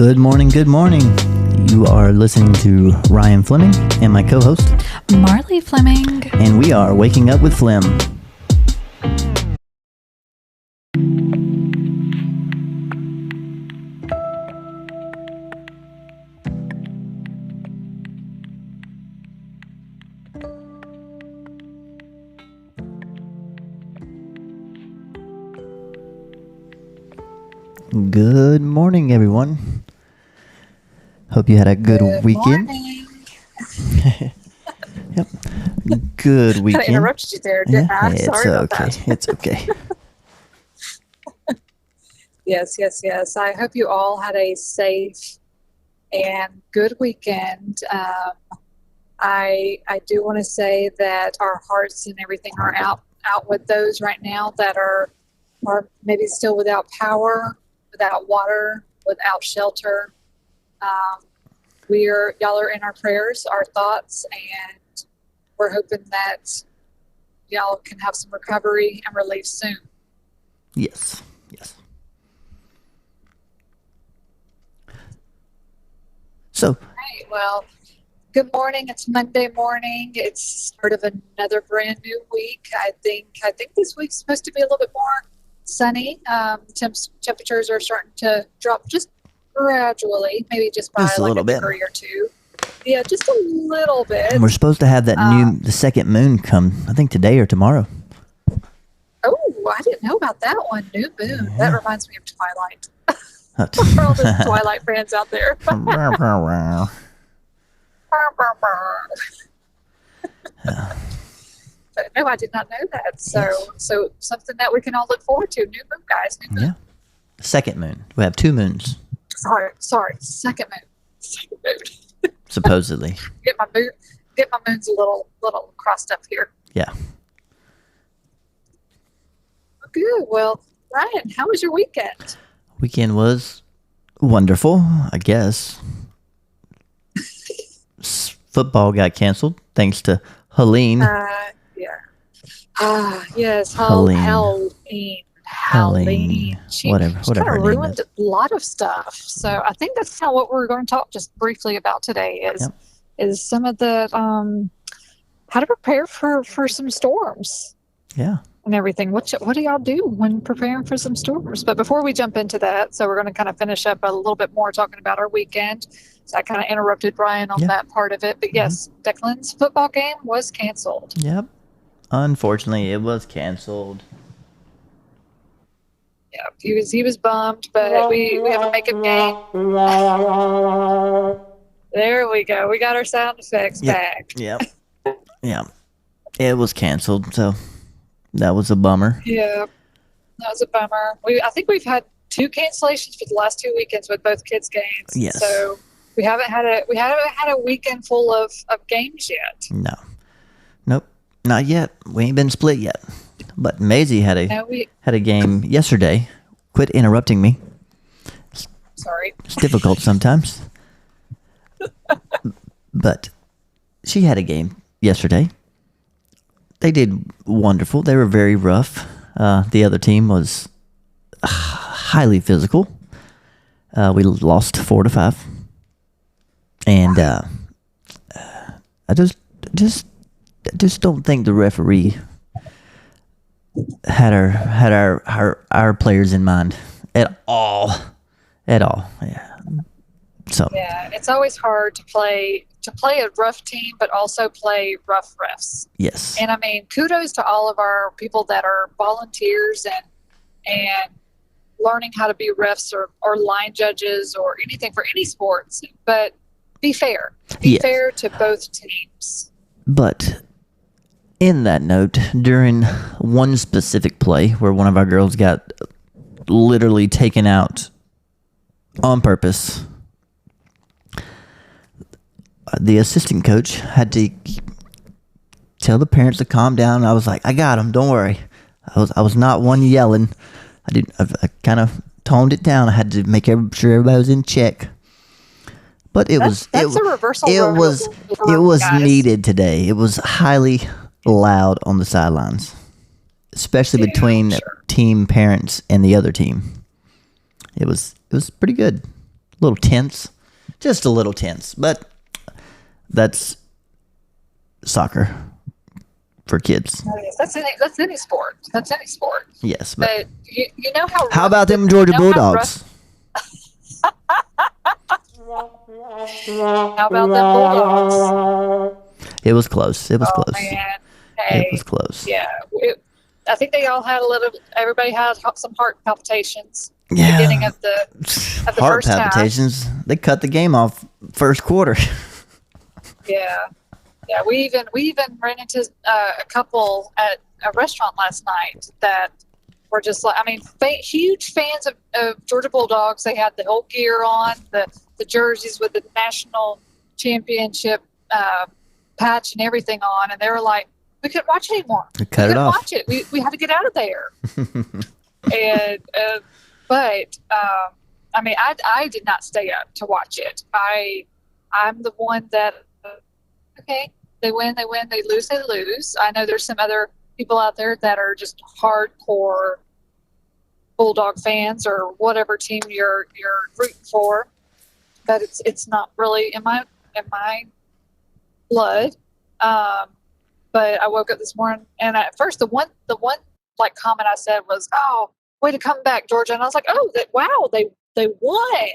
Good morning, good morning. You are listening to Ryan Fleming and my co-host, Marlee Fleming. And we are Waking Up with Flem. Good morning, everyone. Hope you had a good weekend. Yep. Good weekend. I interrupted you there, didn't I? Sorry about that. It's okay. Yes. I hope you all had a safe and good weekend. I do want to say that our hearts and everything are out with those right now that are maybe still without power, without water, without shelter. Y'all are in our prayers, our thoughts, and we're hoping that y'all can have some recovery and relief soon. Yes. So. Right, well, good morning. It's Monday morning. It's start of another brand new week. I think this week's supposed to be a little bit more sunny. Temperatures are starting to drop just gradually, maybe just by just a little bit. Degree or two. Yeah, just a little bit. And we're supposed to have that the second moon come, I think today or tomorrow. Oh, I didn't know about that one. New moon. Yeah. That reminds me of Twilight. For all the Twilight fans out there. But no, I did not know that. So something that we can all look forward to. New moon, guys. New moon. Yeah. Second moon. We have two moons. Sorry. Second moon. Supposedly. Get my moons a little crossed up here. Yeah. Good. Well, Ryan, how was your weekend? Weekend was wonderful, I guess. Football got canceled thanks to Helene. Yes. Helene. She whatever kind of her name ruined is. a lot of stuff. So I think that's kind of what we're going to talk just briefly about today is some of the how to prepare for some storms. Yeah. And everything. What do y'all do when preparing for some storms? But before we jump into that, so we're going to kind of finish up a little bit more talking about our weekend. So I kind of interrupted Brian on that part of it. But yes, Declan's football game was canceled. Yep. Unfortunately, it was canceled. Yeah, he was bummed, but we have a make-up game. There we go. We got our sound effects back. Yep. Yeah. It was canceled, so that was a bummer. Yeah, that was a bummer. I think we've had 2 cancellations for the last 2 weekends with both kids' games. Yes. So we haven't had a weekend full of games yet. No. Nope. Not yet. We ain't been split yet. But Maisie had a game yesterday. Quit interrupting me. Sorry. It's difficult sometimes. But she had a game yesterday. They did wonderful. They were very rough. The other team was highly physical. We lost 4-5. And I just don't think the referee had our players in mind at all. Yeah. So yeah, it's always hard to play a rough team, but also play rough refs. Yes. And I mean, kudos to all of our people that are volunteers and learning how to be refs or line judges or anything for any sports. But be fair. Be fair to both teams. But in that note, during one specific play where one of our girls got literally taken out on purpose, the assistant coach had to tell the parents to calm down. I was like, I got him. Don't worry. I was not one yelling. I kind of toned it down. I had to make sure everybody was in check. But it was a reversal. It was needed today. It was highly loud on the sidelines, especially between team parents and the other team. It was pretty good. little tense, just a little tense. But that's soccer for kids. That's any sport. That's any sport. Yes, but you know how. How about them Georgia Bulldogs? How about them Bulldogs? It was close. It was close. Man. Hey, it was close. Yeah. I think they all had everybody had some heart palpitations. Yeah. Beginning of the heart first palpitations. Half. They cut the game off first quarter. Yeah. Yeah. We even ran into a couple at a restaurant last night that were just like, huge fans of Georgia Bulldogs. They had the whole gear on, the jerseys with the national championship patch and everything on, and they were like, we couldn't watch it anymore. We cut it off. Watch it. We had to get out of there. And but I did not stay up to watch it. I'm the one that okay, they win, they lose, they lose. I know there's some other people out there that are just hardcore Bulldog fans or whatever team you're rooting for, but it's not really in my blood. But I woke up this morning, and at first the one like comment I said was, "Oh, way to come back, Georgia!" And I was like, "Oh, wow, they won."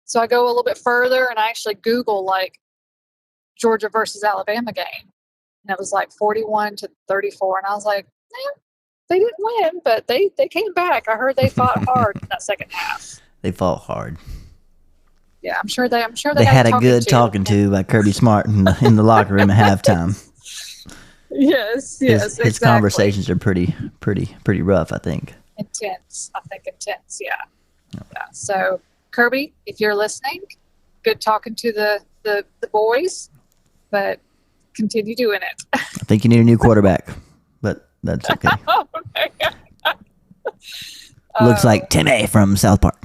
So I go a little bit further, and I actually Google like Georgia versus Alabama game, and it was like 41-34, and I was like, they didn't win, but they came back. I heard they fought hard in that second half. They fought hard. Yeah, I'm sure they had a good talking to by Kirby Smart in the locker room at halftime. Yes, his exactly. Conversations are pretty rough, I think. Intense, yeah. So, Kirby, if you're listening, good talking to the boys, but continue doing it. I think you need a new quarterback, but that's okay. Looks like Timmy from South Park.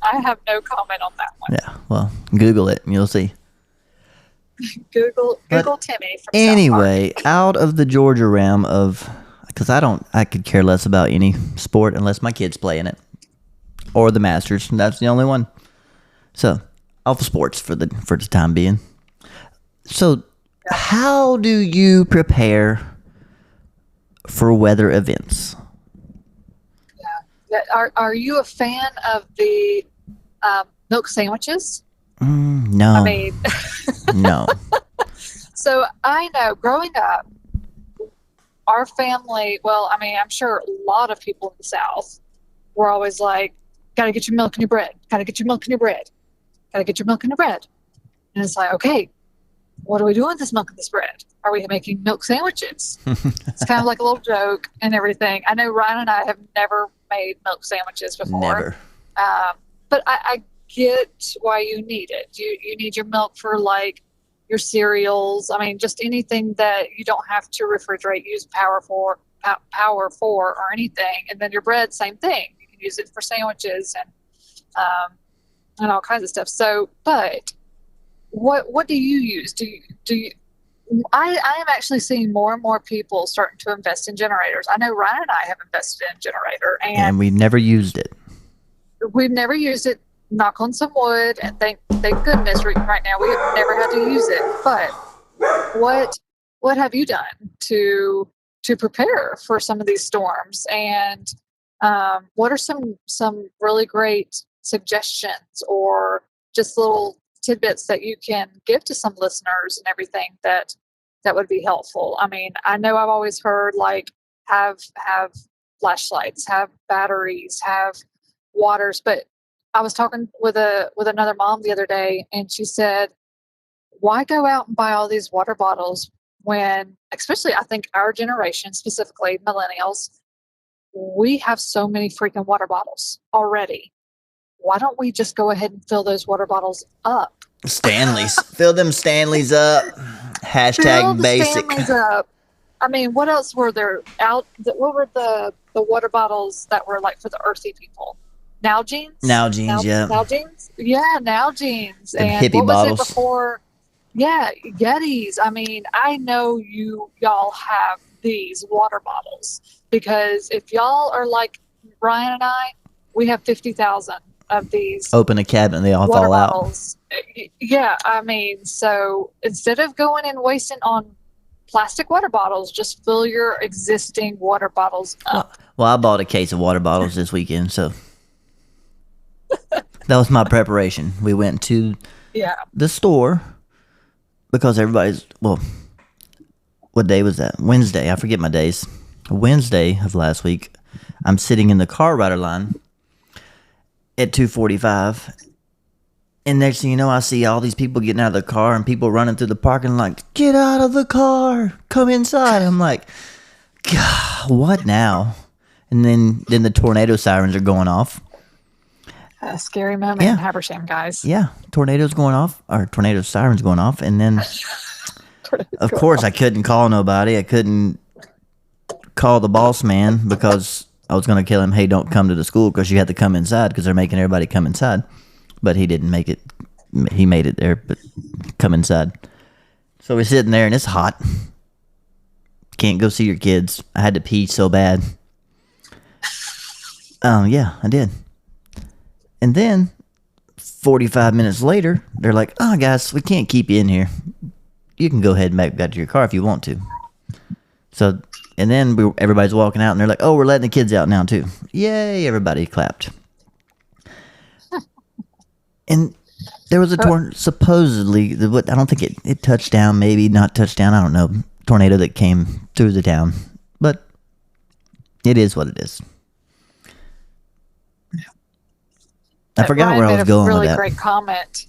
I have no comment on that one. Yeah, well, Google it and you'll see. Google Timmy from anyway, South Park. Out of the Georgia realm of, because I could care less about any sport unless my kids play in it, or the Masters. That's the only one. So, off of sports for the time being. So, how do you prepare for weather events? Yeah. Are you a fan of the milk sandwiches? No. No. So I know growing up, our family, I'm sure a lot of people in the South were always like, gotta get your milk in your bread. Gotta get your milk in your bread. Gotta get your milk in your bread. And it's like, okay, what do we do with this milk and this bread? Are we making milk sandwiches? It's kind of like a little joke and everything. I know Ryan and I have never made milk sandwiches before. Never. But I get why you need it. You need your milk for like your cereals. Just anything that you don't have to refrigerate, use power for or anything. And then your bread, same thing. You can use it for sandwiches and all kinds of stuff. So, but what do you use? Do you? I am actually seeing more and more people starting to invest in generators. I know Ryan and I have invested in a generator, and we've never used it. We've never used it. Knock on some wood, and thank goodness right now we have never had to use it. But what have you done to prepare for some of these storms? And what are some really great suggestions or just little tidbits that you can give to some listeners and everything that would be helpful? I know I've always heard like have flashlights, have batteries, have waters, but I was talking with another mom the other day, and she said, why go out and buy all these water bottles when, especially I think our generation, specifically millennials, we have so many freaking water bottles already. Why don't we just go ahead and fill those water bottles up? Stanleys. Fill them Stanleys up. Hashtag fill the basic. Stanleys up. What else were there out? What were the water bottles that were like for the earthy people? Nalgene's? Yeah. Nalgene's? Yeah, Nalgene's. Them and hippie what was bottles. it before? Yeah, Yetis. I know y'all have these water bottles because if y'all are like Ryan and I, we have 50,000 of these Open a cabinet, they all water fall out. bottles. Yeah, I mean, so instead of going and wasting on plastic water bottles, just fill your existing water bottles up. Well, I bought a case of water bottles this weekend, so that was my preparation. We went to the store because everybody's, well, what day was that? Wednesday. I forget my days. Wednesday of last week, I'm sitting in the car rider line at 2:45, and next thing you know, I see all these people getting out of the car and people running through the parking lot. Get out of the car! Come inside! I'm like, God, what now? And then the tornado sirens are going off. A scary moment in Habersham, guys. Yeah, tornado sirens going off, and then of course I couldn't call nobody. I couldn't call the boss man because I was going to tell him, hey, don't come to the school because you have to come inside because they're making everybody come inside. But he didn't make it. He made it there, but come inside. So we're sitting there and it's hot. Can't go see your kids. I had to pee so bad. Yeah, I did. And then 45 minutes later, they're like, oh, guys, we can't keep you in here. You can go ahead and back to your car if you want to. So, and then everybody's walking out, and they're like, oh, we're letting the kids out now, too. Yay, everybody clapped. And there was a supposedly, I don't think it touched down, maybe not touched down, I don't know, tornado that came through the town. But it is what it is. I forgot Ryan where I was going with that. Really great comment.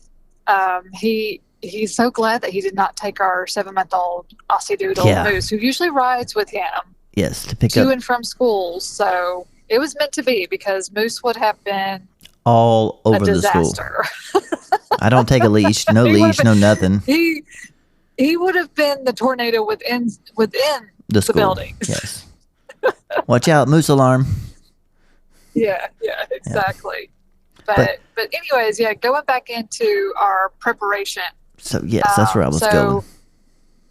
He's so glad that he did not take our 7-month-old Aussie Doodle Moose, who usually rides with him. Yes, to pick to up and from school. So it was meant to be because Moose would have been all over a the school. disaster. I don't take a leash, no leash, no nothing. He would have been the tornado within the school. Buildings. Yes. Watch out, Moose alarm. Yeah, exactly. But anyways, going back into our preparation. So yes, that's where I was going.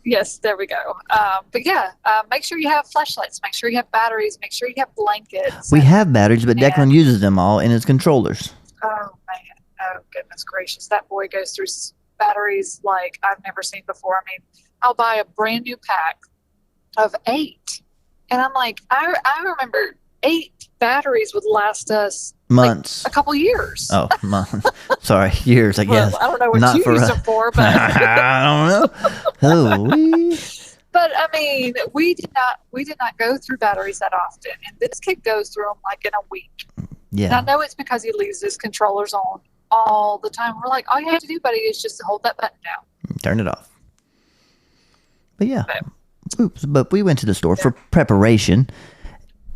Yes, there we go. Make sure you have flashlights. Make sure you have batteries. Make sure you have blankets. We have batteries, but Declan uses them all in his controllers. Oh man! Oh goodness gracious! That boy goes through batteries like I've never seen before. I mean, I'll buy a brand new pack of 8, and I'm like, I remember 8 batteries would last us months, like a couple years. Oh, months. Sorry, years. I guess. Well, I don't know what you used them for, but I don't know. But I mean, we did not go through batteries that often, and this kid goes through them like in a week. Yeah. And I know it's because he leaves his controllers on all the time. We're like, all you have to do, buddy, is just hold that button down. Turn it off. But yeah, but we went to the store for preparation,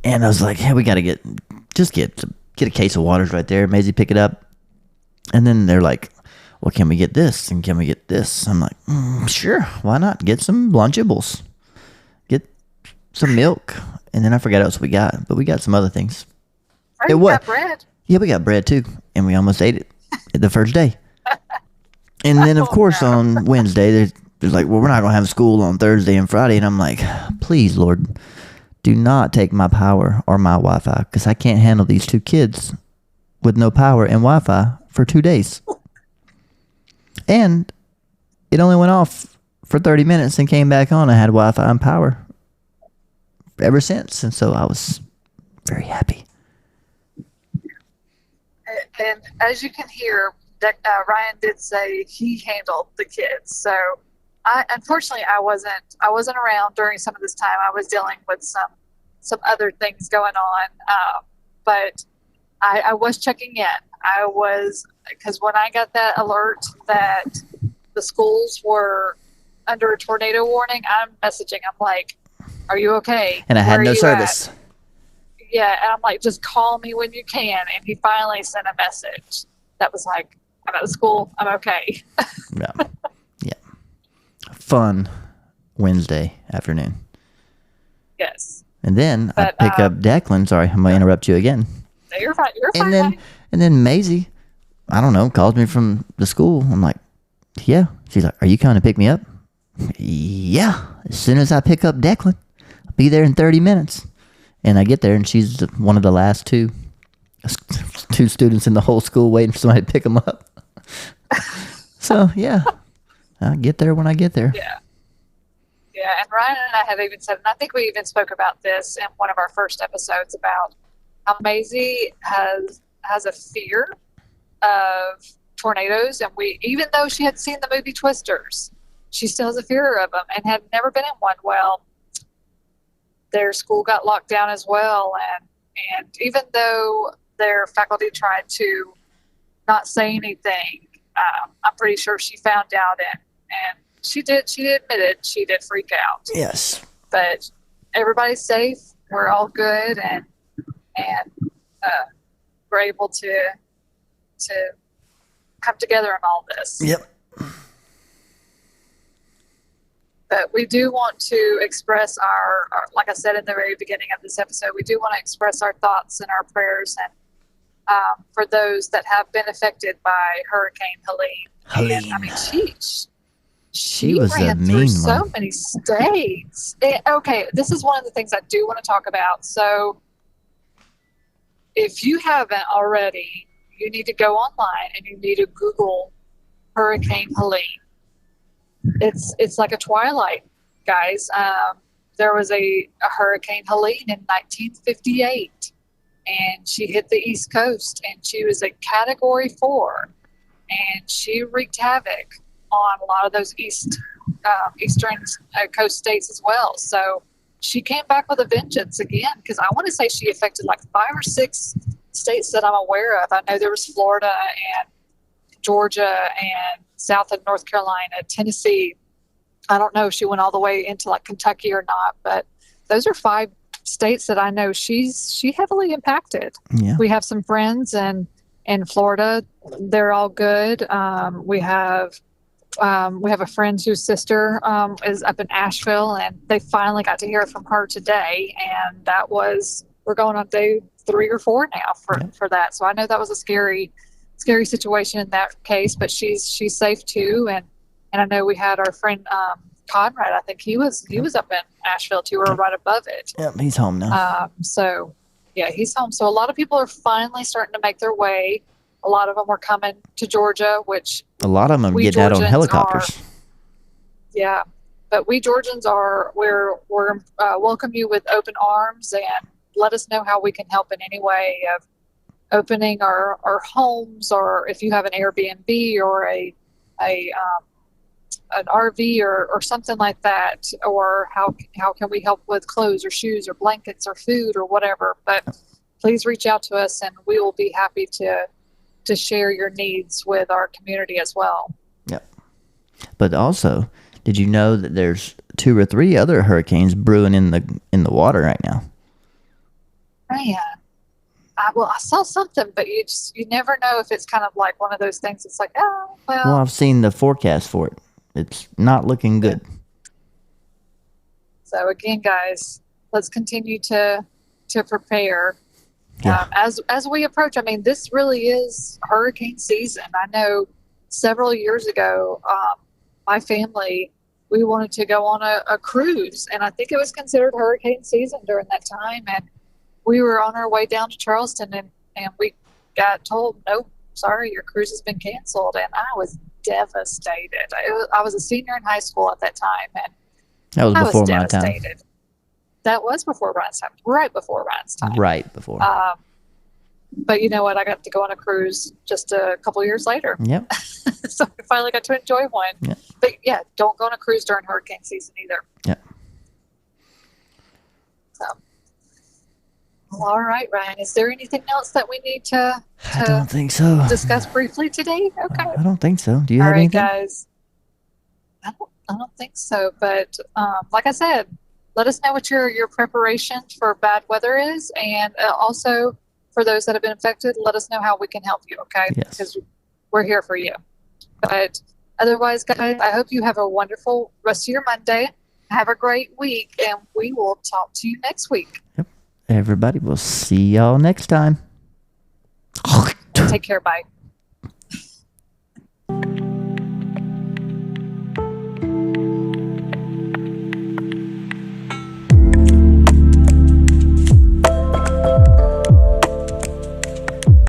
and I was like, hey, we got to get a case of waters right there. Maisie, pick it up. And then they're like, well, can we get this? And can we get this? I'm like, sure. Why not? Get some Lunchables. Get some milk. And then I forgot what else we got. But we got some other things. Right, we got bread. Yeah, we got bread too. And we almost ate it the first day. And then, of course, on Wednesday, they're like, well, we're not going to have school on Thursday and Friday. And I'm like, please, Lord, do not take my power or my Wi-Fi because I can't handle these 2 kids with no power and Wi-Fi for 2 days. And it only went off for 30 minutes and came back on. I had Wi-Fi and power ever since. And so I was very happy. And as you can hear, Ryan did say he handled the kids. So unfortunately, I wasn't around during some of this time. I was dealing with some other things going on. But I was checking in. Because when I got that alert that the schools were under a tornado warning, I'm messaging. I'm like, are you okay? And I had no service. Yeah, and I'm like, just call me when you can. And he finally sent a message that was like, I'm at the school. I'm okay. Yeah. Fun Wednesday afternoon. Yes. And then I pick up Declan. Sorry, I'm going to interrupt you again. No, you're fine. You're fine. And then Maisie, I don't know, calls me from the school. I'm like, yeah. She's like, are you coming to pick me up? Yeah. As soon as I pick up Declan, I'll be there in 30 minutes. And I get there, and she's one of the last 2. 2 students in the whole school waiting for somebody to pick them up. So, yeah. I'll get there when I get there. Yeah. Yeah, and Ryan and I have even said, and I think we even spoke about this in one of our first episodes, about how Maisie has a fear of tornadoes, and even though she had seen the movie Twisters, she still has a fear of them and had never been in one. Well, their school got locked down as well, and even though their faculty tried to not say anything, I'm pretty sure she found out, and she did admit it. She did freak out. Yes. But everybody's safe. We're all good, and we're able to come together in all this. Yep. But we do want to express our, like I said in the very beginning of this episode, we do want to express our thoughts and our prayers, and for those that have been affected by Hurricane Helene. And, I mean, she was a ran through mean so one. many states. Okay, this is one of the things I do want to talk about. So if you haven't already, you need to go online and you need to Google Hurricane Helene. It's like a Twilight, guys. There was a Hurricane Helene in 1958, and she hit the East Coast, and she was a Category 4, and she wreaked havoc on a lot of those eastern coast states as well. So she came back with a vengeance again, because I want to say she affected like 5 or 6 states that I'm aware of. I know there was Florida and Georgia and south of North Carolina, Tennessee. I don't know if she went all the way into like Kentucky or not, but those are 5 states that I know she heavily impacted. Yeah. We have some friends in Florida. They're all good. We have a friend whose sister is up in Asheville, and they finally got to hear from her today. And we're going on day 3 or 4 now for that. So I know that was a scary situation in that case, but she's safe too. And I know we had our friend Conrad. I think he was up in Asheville too, or right above it. Yep, he's home now. So yeah, he's home. So a lot of people are finally starting to make their way. A lot of them are coming to Georgia, which a lot of them are getting out on helicopters. Yeah, but we Georgians we're welcome you with open arms, and let us know how we can help in any way of opening our homes, or if you have an Airbnb or an RV or something like that, or how can we help with clothes or shoes or blankets or food or whatever. But please reach out to us, and we will be happy to share your needs with our community as well. Yep. But also, did you know that there's 2 or 3 other hurricanes brewing in the water right now? Man, I saw something, but you never know if it's kind of like one of those things. It's like, oh, well. Well, I've seen the forecast for it. It's not looking good. So again, guys, let's continue to prepare. Yeah. As we approach, I mean, this really is hurricane season. I know several years ago, my family, we wanted to go on a cruise, and I think it was considered hurricane season during that time. And we were on our way down to Charleston, and we got told, nope, sorry, your cruise has been canceled. And I was devastated. I was a senior in high school at that time, and that was before my time. That was before Ryan's time. Right before Ryan's time. Right before. But you know what? I got to go on a cruise just a couple years later. Yep. So I finally got to enjoy one. Yep. But yeah, don't go on a cruise during hurricane season either. Yep. So, well, all right, Ryan. Is there anything else that we need to I don't think so. discuss briefly today? Okay. I don't think so. Do you have anything? All right, guys. I don't think so. But like I said, let us know what your preparation for bad weather is, and also for those that have been affected, let us know how we can help you, okay? Yes. Because we're here for you. But otherwise, guys, I hope you have a wonderful rest of your Monday. Have a great week, and we will talk to you next week. Yep. Everybody, we'll see y'all next time. Take care. Bye.